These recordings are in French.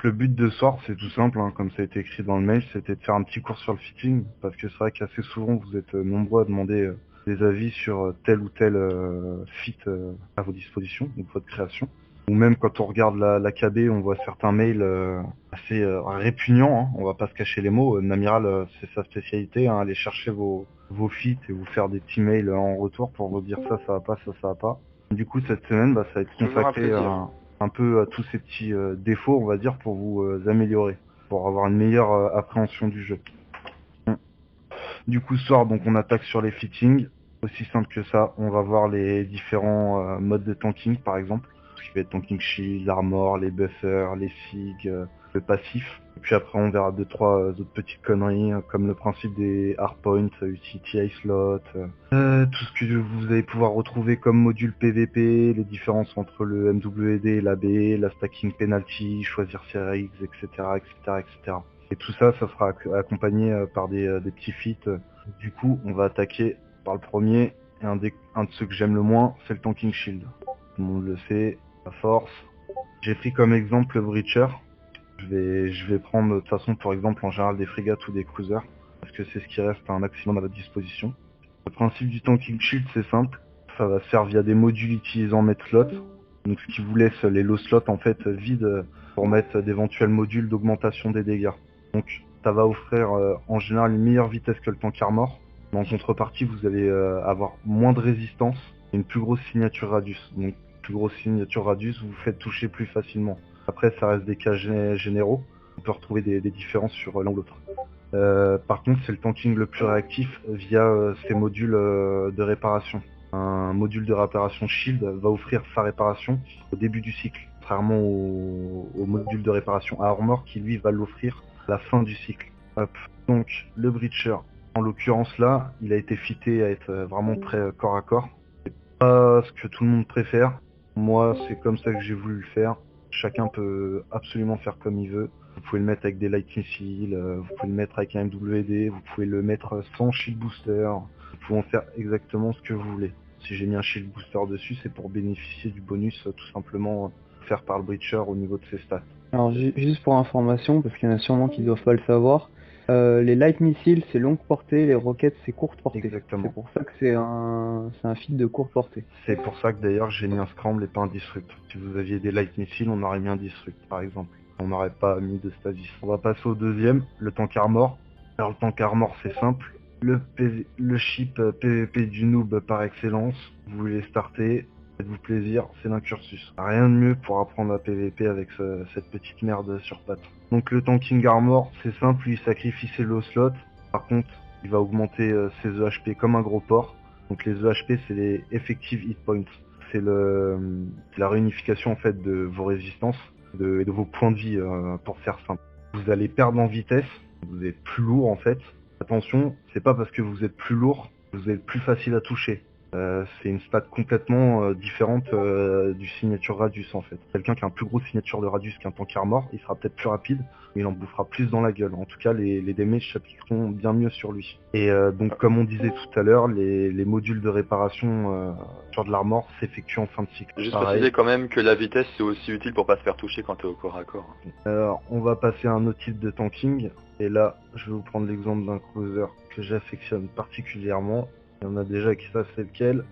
Donc le but de ce soir, c'est tout simple, hein, comme ça a été écrit dans le mail, c'était de faire un petit cours sur le fitting, parce que c'est vrai qu'assez souvent vous êtes nombreux à demander des avis sur tel ou tel fit à vos dispositions, donc votre création. Ou même quand on regarde la KB, on voit certains mails assez répugnants, hein, on va pas se cacher les mots. Namiral, c'est sa spécialité, hein, aller chercher vos feats et vous faire des petits mails en retour pour vous dire ça va pas, ça va pas. Du coup, cette semaine, ça va être Toujours un consacré plaisir. un peu à tous ces petits défauts, on va dire, pour vous améliorer, pour avoir une meilleure appréhension du jeu. Mm. Du coup, ce soir, donc on attaque sur les fittings. Aussi simple que ça, on va voir les différents modes de tanking, par exemple. Ce qui va être tanking shield, armor, les buffers, les sig, le passif. Et puis après, on verra deux, trois autres petites conneries, comme le principe des hardpoints, utility slot, tout ce que vous allez pouvoir retrouver comme module PVP, les différences entre le MWD et l'AB, la stacking penalty, choisir ses raids, etc., etc., etc. Et tout ça, ça sera accompagné par des petits feats. Du coup, on va attaquer par le premier, et un de ceux que j'aime le moins, c'est le tanking shield. Tout le monde le sait, la force. J'ai pris comme exemple le breacher. Je vais prendre de toute façon pour exemple en général des frégates ou des cruisers, parce que c'est ce qui reste un maximum à votre disposition. Le principe du tanking shield, c'est simple. Ça va se faire via des modules utilisant MetSlot. Donc ce qui vous laisse les low slots en fait vides pour mettre d'éventuels modules d'augmentation des dégâts. Donc ça va offrir en général une meilleure vitesse que le tank armor. Mais en contrepartie, vous allez avoir moins de résistance et une plus grosse signature radius. Donc plus grosse signature radius, vous vous faites toucher plus facilement. Après, ça reste des cas généraux. On peut retrouver des différences sur l'un ou l'autre. Par contre, c'est le tanking le plus réactif via ces modules de réparation. Un module de réparation Shield va offrir sa réparation au début du cycle, contrairement au module de réparation Armor qui lui va l'offrir à la fin du cycle. Hop. Donc le Breacher, en l'occurrence là, il a été fité à être vraiment très corps à corps. C'est pas ce que tout le monde préfère. Moi, c'est comme ça que j'ai voulu le faire. Chacun peut absolument faire comme il veut. Vous pouvez le mettre avec des light missiles, vous pouvez le mettre avec un MWD, vous pouvez le mettre sans shield booster. Vous pouvez en faire exactement ce que vous voulez. Si j'ai mis un shield booster dessus, c'est pour bénéficier du bonus tout simplement offert par le breacher au niveau de ses stats. Alors juste pour information, parce qu'il y en a sûrement qui doivent pas le savoir, les light missiles c'est longue portée, les roquettes c'est courte portée. Exactement. C'est pour ça que c'est un feat de courte portée. C'est pour ça que d'ailleurs j'ai mis un scramble et pas un disrupt. Si vous aviez des light missiles, on aurait mis un disrupt par exemple. On n'aurait pas mis de stasis. On va passer au deuxième, le tank armor. Alors le tank armor c'est simple. Le chip PVP du noob par excellence. Vous voulez starter, faites-vous plaisir, c'est l'incursus. Rien de mieux pour apprendre à PVP avec cette petite merde sur pattes. Donc le tanking armor c'est simple, il sacrifie ses low slots. Par contre, il va augmenter ses EHP comme un gros porc. Donc les EHP, c'est les effective hit points. C'est la réunification en fait de vos résistances et de vos points de vie pour faire simple. Vous allez perdre en vitesse, vous êtes plus lourd en fait. Attention, c'est pas parce que vous êtes plus lourd que vous êtes plus facile à toucher. C'est une stat complètement différente du signature radius en fait. Quelqu'un qui a un plus gros signature de radius qu'un tank armor, il sera peut-être plus rapide, mais il en bouffera plus dans la gueule. En tout cas, les damages s'appliqueront bien mieux sur lui. Et donc, comme on disait tout à l'heure, les modules de réparation sur de l'armor s'effectuent en fin de cycle. Juste Pareil. préciser quand même que la vitesse c'est aussi utile pour pas se faire toucher quand t'es au corps à corps. Alors, on va passer à un autre type de tanking. Et là, je vais vous prendre l'exemple d'un cruiser que j'affectionne particulièrement. Il y en a déjà qui savent c'est lequel.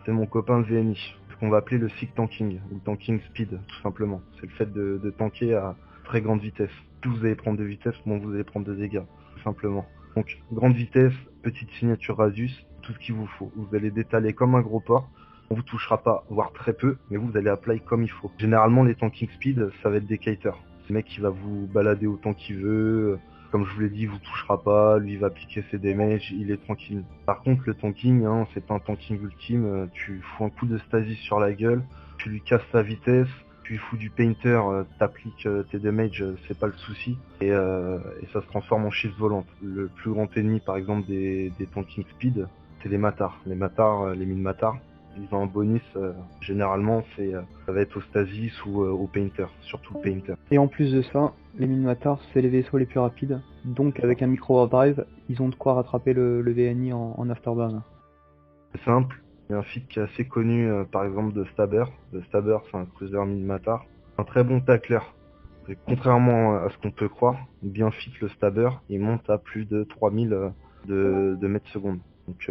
C'est mon copain le VNI. Ce qu'on va appeler le sick tanking, ou le tanking speed, tout simplement. C'est le fait de tanker à très grande vitesse. Plus vous allez prendre de vitesse, moins vous allez prendre de dégâts, tout simplement. Donc, grande vitesse, petite signature radius, tout ce qu'il vous faut. Vous allez détaler comme un gros porc. On vous touchera pas, voire très peu, mais vous allez apply comme il faut. Généralement, les tanking speed, ça va être des kiters. C'est le mec qui va vous balader autant qu'il veut. Comme je vous l'ai dit, il vous touchera pas, lui il va piquer ses damages, il est tranquille. Par contre, le tanking, hein, c'est pas un tanking ultime. Tu fous un coup de stasis sur la gueule, tu lui casses sa vitesse, tu lui fous du painter, t'appliques tes damages, c'est pas le souci. Et ça se transforme en shift volante. Le plus grand ennemi, par exemple, des tanking speed, c'est les matards. Les matards, les mines matards. Ils ont un bonus, généralement, ça va être au stasis ou au painter, surtout le painter. Et en plus de ça, les Minmatars c'est les vaisseaux les plus rapides, donc avec un micro overdrive, ils ont de quoi rattraper le VNI en afterburn. C'est simple, il y a un feat qui est assez connu, par exemple, de Stabber. De Stabber, c'est un cruiser Minmatar. Un très bon tackler. Et contrairement à ce qu'on peut croire, bien fit le stabber, il monte à plus de 3000 de mètres secondes. Donc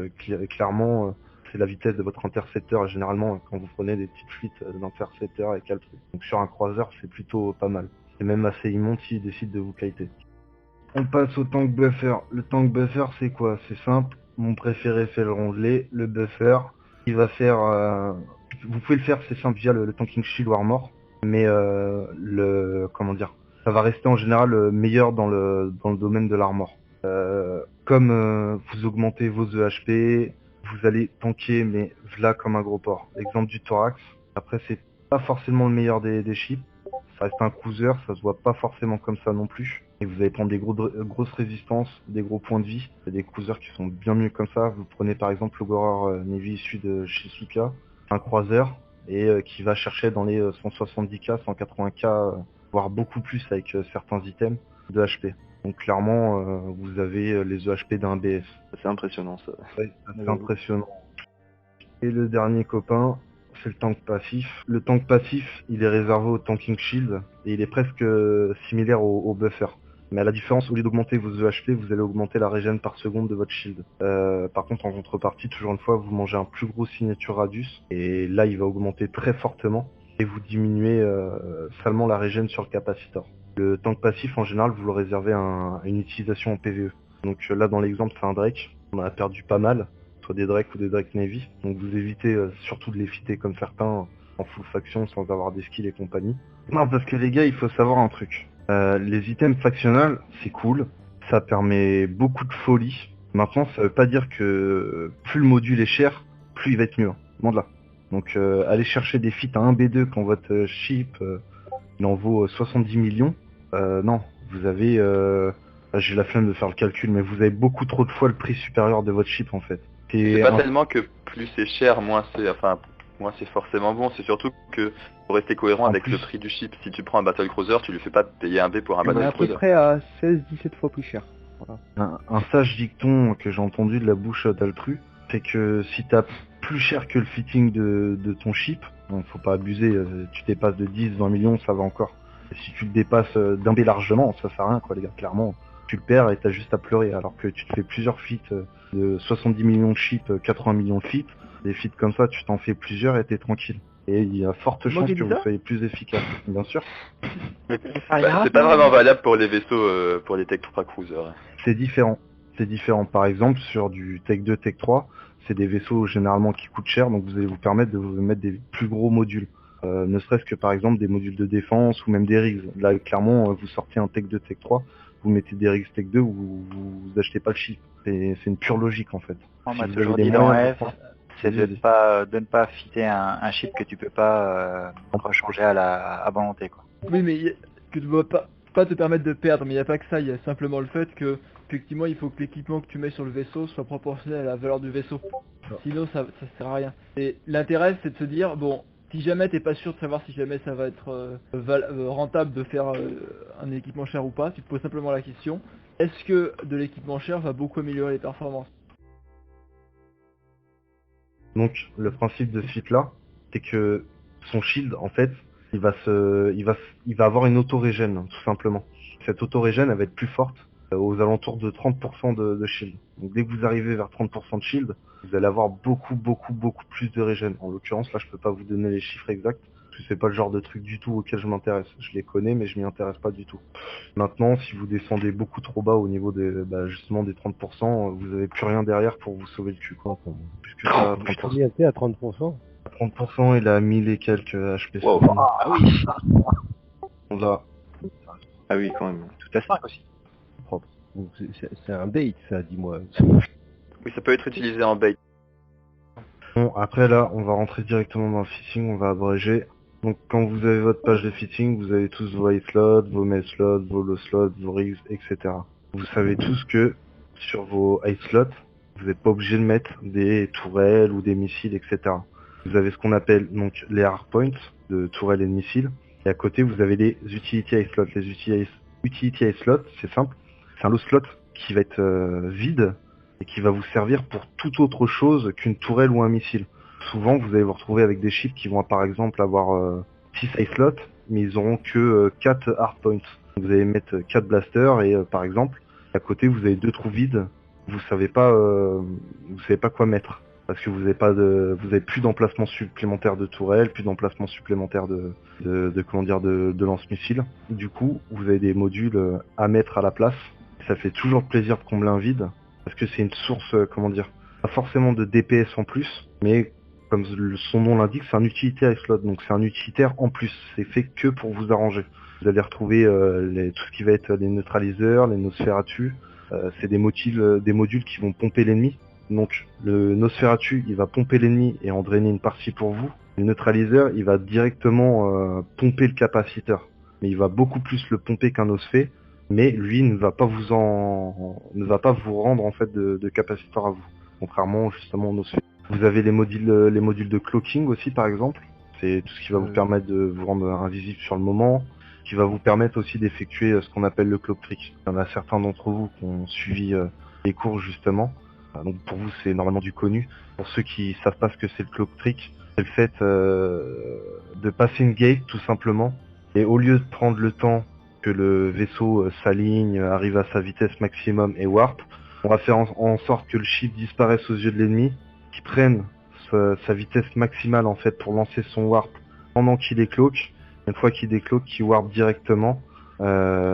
clairement, c'est la vitesse de votre intercepteur. Et généralement, quand vous prenez des petites fuites d'intercepteur avec le truc. Donc sur un croiseur, c'est plutôt pas mal. C'est même assez immonde s'il décide de vous kiter. On passe au tank buffer. Le tank buffer, c'est quoi? C'est simple. Mon préféré fait le rondelet. Le buffer, il va faire... Vous pouvez le faire, c'est simple, via le tanking shield ou armor. Mais comment dire, ça va rester en général meilleur dans le domaine de l'armor. Comme vous augmentez vos EHP, vous allez tanker, mais là comme un gros porc. Exemple du thorax. Après, c'est pas forcément le meilleur des chips. Ça reste un cruiser, ça se voit pas forcément comme ça non plus. Et vous allez prendre des grosses résistances, des gros points de vie. Il y a des cruisers qui sont bien mieux comme ça. Vous prenez par exemple le Gorer Navy issu de Shizuka, un croiseur, et qui va chercher dans les 170k, 180k, voire beaucoup plus avec certains items de HP. Donc clairement, vous avez les EHP d'un BS. C'est impressionnant ça. Ouais, c'est impressionnant. Et le dernier copain, c'est le tank passif. Le tank passif, il est réservé au tanking shield et il est presque similaire au buffer. Mais à la différence, au lieu d'augmenter vos EHP, vous allez augmenter la régène par seconde de votre shield. Par contre, en contrepartie, toujours une fois, vous mangez un plus gros signature radius et là, il va augmenter très fortement et vous diminuez salement la régène sur le capacitor. Le tank passif, en général, vous le réservez à une utilisation en PvE. Donc là, dans l'exemple, c'est un Drake. On en a perdu pas mal, soit des Drake ou des Drake Navy. Donc vous évitez surtout de les fitter comme certains en full faction sans avoir des skills et compagnie. Non, parce que les gars, il faut savoir un truc. Les items factionnels, c'est cool. Ça permet beaucoup de folie. Maintenant, ça veut pas dire que plus le module est cher, plus il va être mieux. Loin de là. Donc allez chercher des feats à 1B2 quand votre ship il en vaut 70 millions. Non, vous avez... j'ai la flemme de faire le calcul, mais vous avez beaucoup trop de fois le prix supérieur de votre chip en fait. C'est pas tellement que plus c'est cher, moins c'est forcément bon, c'est surtout que faut rester cohérent avec le prix du chip. Si tu prends un Battle Cruiser, tu lui fais pas payer un B pour un On est Battle à peu Cruiser. près à 16-17 fois plus cher. Voilà. Un sage dicton que j'ai entendu de la bouche d'Altru, c'est que si t'as plus cher que le fitting de ton chip, bon, faut pas abuser, tu dépasses de 10-20 millions, ça va encore. Et si tu le dépasses d'un B largement, ça sert à rien quoi les gars, clairement. Tu le perds et t'as juste à pleurer, alors que tu te fais plusieurs feats de 70 millions de chips, 80 millions de feats, des feats comme ça, tu t'en fais plusieurs et t'es tranquille. Et il y a forte chance que vous soyez plus efficace, bien sûr. C'est pas vraiment valable pour les vaisseaux, pour les Tech 3 Cruisers. C'est différent. C'est différent. Par exemple, sur du Tech 2, Tech 3, c'est des vaisseaux généralement qui coûtent cher, donc vous allez vous permettre de vous mettre des plus gros modules. Ne serait-ce que par exemple des modules de défense ou même des rigs. Là, clairement, vous sortez un Tech 2, Tech 3, vous mettez des rigs Tech 2 ou vous achetez pas le chip. C'est une pure logique en fait. On m'a Si vous toujours avez dit les dans moyens, F, c'est de ne pas fitter un chip que tu peux pas rechanger à volonté quoi. Oui, mais que tu dois pas te permettre de perdre, mais il n'y a pas que ça, il y a simplement le fait que, effectivement, il faut que l'équipement que tu mets sur le vaisseau soit proportionnel à la valeur du vaisseau. Sinon, ça sert à rien. Et l'intérêt, c'est de se dire, bon, si jamais t'es pas sûr de savoir si jamais ça va être rentable de faire un équipement cher ou pas, tu te poses simplement la question, est-ce que de l'équipement cher va beaucoup améliorer les performances? Donc le principe de ce feat là, c'est que son shield en fait, il va avoir une auto-régène tout simplement. Cette auto-régène elle va être plus forte aux alentours de 30% de shield. Donc dès que vous arrivez vers 30% de shield, vous allez avoir beaucoup plus de régène. En l'occurrence là je peux pas vous donner les chiffres exacts, parce que c'est pas le genre de truc du tout auquel je m'intéresse. Je les connais mais je m'y intéresse pas du tout. Maintenant si vous descendez beaucoup trop bas au niveau des justement des 30%, vous avez plus rien derrière pour vous sauver le cul quoi. Puisque ça, 30%. À 30%. 30% il a 1000 et quelques HP. Wow. Ah oui. Là, Ah oui, quand même. Tout à 5 aussi. Propre. Donc, c'est un bait, ça, dis-moi. Oui, ça peut être utilisé en bait. bon, après là, on va rentrer directement dans le fitting, on va abréger. Donc quand vous avez votre page de fitting, vous avez tous vos high slots, vos mail slots, vos low slots, vos rigs, etc. Vous savez tous que sur vos high slots, vous n'êtes pas obligé de mettre des tourelles ou des missiles, etc. Vous avez ce qu'on appelle donc les hardpoints de tourelles et de missiles. Et à côté, vous avez les utility high slots. Les utility high slots, c'est simple. C'est un low slot qui va être vide et qui va vous servir pour toute autre chose qu'une tourelle ou un missile. Souvent, vous allez vous retrouver avec des chips qui vont par exemple avoir 6 high slots mais ils auront que 4 hardpoints. Vous allez mettre 4 blasters et par exemple, à côté vous avez 2 trous vides, vous savez pas quoi mettre. Parce que vous avez plus d'emplacement supplémentaire de tourelles, plus d'emplacement supplémentaire de lance-missiles. Du coup, vous avez des modules à mettre à la place. Ça fait toujours plaisir de combler un vide, parce que c'est une source, pas forcément de DPS en plus, mais comme son nom l'indique, c'est un utilitaire slot, donc c'est un utilitaire en plus. C'est fait que pour vous arranger. Vous allez retrouver tout ce qui va être les neutraliseurs, les Nosferatu. C'est des modules qui vont pomper l'ennemi. Donc le Nosferatu, il va pomper l'ennemi et en drainer une partie pour vous. Le neutraliseur, il va directement pomper le capaciteur. Mais il va beaucoup plus le pomper qu'un Nosfé. Mais lui ne va pas vous rendre en fait de capaciteur à vous. Contrairement justement au Nosfé. Vous avez les modules de cloaking aussi par exemple. C'est tout ce qui va vous permettre de vous rendre invisible sur le moment. Qui va vous permettre aussi d'effectuer ce qu'on appelle le cloak trick. Il y en a certains d'entre vous qui ont suivi les cours justement. Donc pour vous c'est normalement du connu. Pour ceux qui savent pas ce que c'est le cloak trick, c'est le fait de passer une gate tout simplement. Et au lieu de prendre le temps que le vaisseau s'aligne, arrive à sa vitesse maximum et warp, on va faire en sorte que le ship disparaisse aux yeux de l'ennemi, qu'il prenne sa vitesse maximale en fait pour lancer son warp pendant qu'il décloak. Une fois qu'il décloak, qu'il warp directement.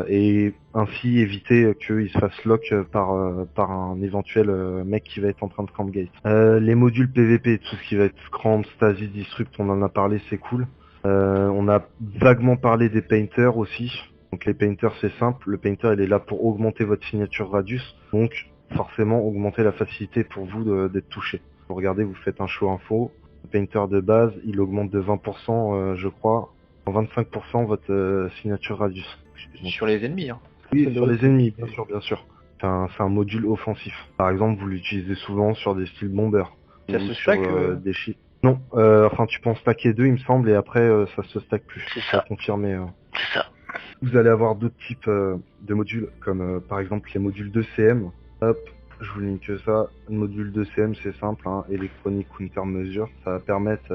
Et ainsi éviter qu'il se fasse lock par un éventuel mec qui va être en train de camp gate. Les modules PVP, tout ce qui va être Scramble, Stasis, Disrupt, on en a parlé, c'est cool. On a vaguement parlé des painters aussi. Donc les painters c'est simple, le painter il est là pour augmenter votre signature radius, donc forcément augmenter la facilité pour vous d'être touché. Vous regardez, vous faites un show info, le painter de base il augmente de 20% je crois, en 25% votre signature radius. Sur les ennemis, hein. Oui, sur les ennemis, bien sûr, bien sûr. C'est un module offensif. Par exemple, vous l'utilisez souvent sur des styles bombers. Ça ou se sur stack des ships. Non, enfin tu peux en stacker 2 il me semble, et après ça se stack plus. C'est Ça ça. confirmé. C'est ça. Vous allez avoir d'autres types de modules, comme par exemple les modules 2CM. Hop, je vous ligne que ça. Le module 2CM c'est simple, hein, Electronic Countermeasure. Ça va permettre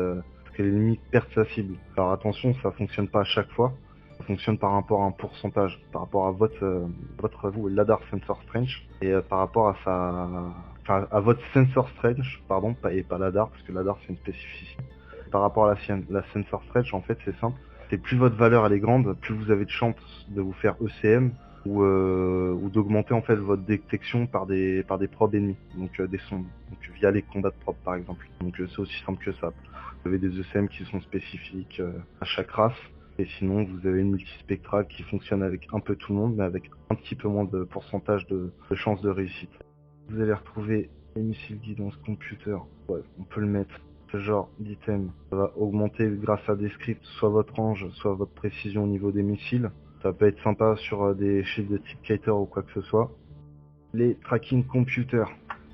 que l'ennemi perde sa cible. Alors attention, ça fonctionne pas à chaque fois. Ça fonctionne par rapport à un pourcentage, par rapport à votre Ladar Sensor Strange, et par rapport à votre Sensor Strange, pardon, et pas Ladar, parce que Ladar c'est une spécificité. Par rapport à la sienne, la Sensor Strange en fait c'est simple, c'est plus votre valeur elle est grande, plus vous avez de chances de vous faire ECM ou d'augmenter en fait votre détection par des probes ennemis, donc des sondes, donc via les combats de probes par exemple. Donc c'est aussi simple que ça. Vous avez des ECM qui sont spécifiques à chaque race. Et sinon, vous avez une multispectrale qui fonctionne avec un peu tout le monde, mais avec un petit peu moins de pourcentage de chances de réussite. Vous allez retrouver les missiles guidance computer. Ouais, on peut le mettre. Ce genre d'item, ça va augmenter grâce à des scripts, soit votre range, soit votre précision au niveau des missiles. Ça peut être sympa sur des shields de type Kiter ou quoi que ce soit. Les tracking computers,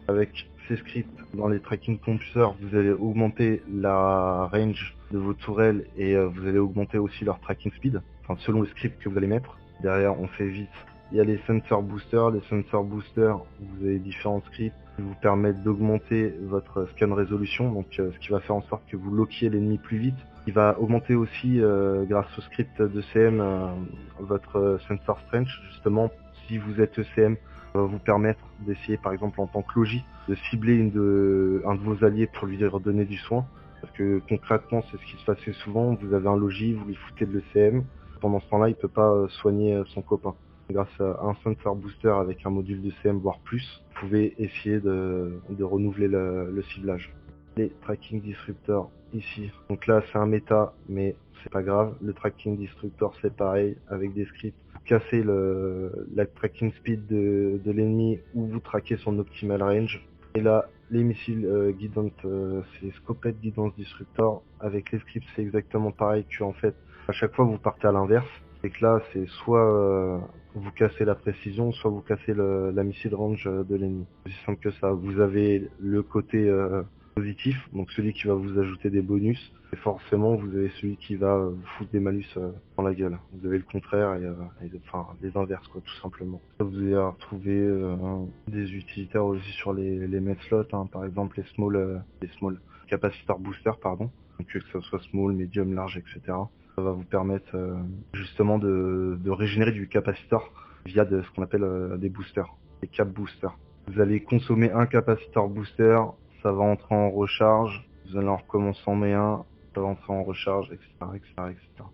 avec ces scripts dans les tracking computers, vous allez augmenter la range de vos tourelles et vous allez augmenter aussi leur tracking speed, enfin selon le script que vous allez mettre. Derrière, on fait vite. Il y a les sensor boosters. Les sensor boosters, vous avez différents scripts qui vous permettent d'augmenter votre scan résolution, donc ce qui va faire en sorte que vous lockiez l'ennemi plus vite. Il va augmenter aussi, grâce au script de CM, votre sensor strange. Justement, si vous êtes ECM, ça va vous permettre d'essayer, par exemple en tant que logis, de cibler un de vos alliés pour lui redonner du soin. Parce que concrètement, c'est ce qui se passe assez souvent. Vous avez un logis, vous lui foutez de l'ECM. Pendant ce temps-là, il peut pas soigner son copain. Grâce à un sensor booster avec un module de CM, voire plus, vous pouvez essayer de renouveler le ciblage. Les tracking disruptors ici. Donc là, c'est un méta, mais c'est pas grave. Le tracking disruptor, c'est pareil, avec des scripts. Vous cassez la tracking speed de l'ennemi ou vous traquez son optimal range. Et là, les missiles guidance, c'est Scopette Guidance Disruptor. Avec les scripts, c'est exactement pareil que en fait, à chaque fois vous partez à l'inverse. Et que là, c'est soit vous cassez la précision, soit vous cassez la missile range de l'ennemi. C'est aussi simple que ça. Vous avez le côté positif, donc celui qui va vous ajouter des bonus, et forcément vous avez celui qui va vous foutre des malus dans la gueule. Vous avez le contraire enfin les inverses quoi, tout simplement. Vous allez retrouver des utilitaires aussi sur les med slots, hein, par exemple les small capacitor booster, pardon. Donc que ça soit small, medium, large, etc. Ça va vous permettre justement de régénérer du capacitor via ce qu'on appelle des boosters, des cap boosters. Vous allez consommer un capacitor booster, ça va entrer en recharge, vous allez en recommencer en mettre un, ça va entrer en recharge, etc., etc., etc.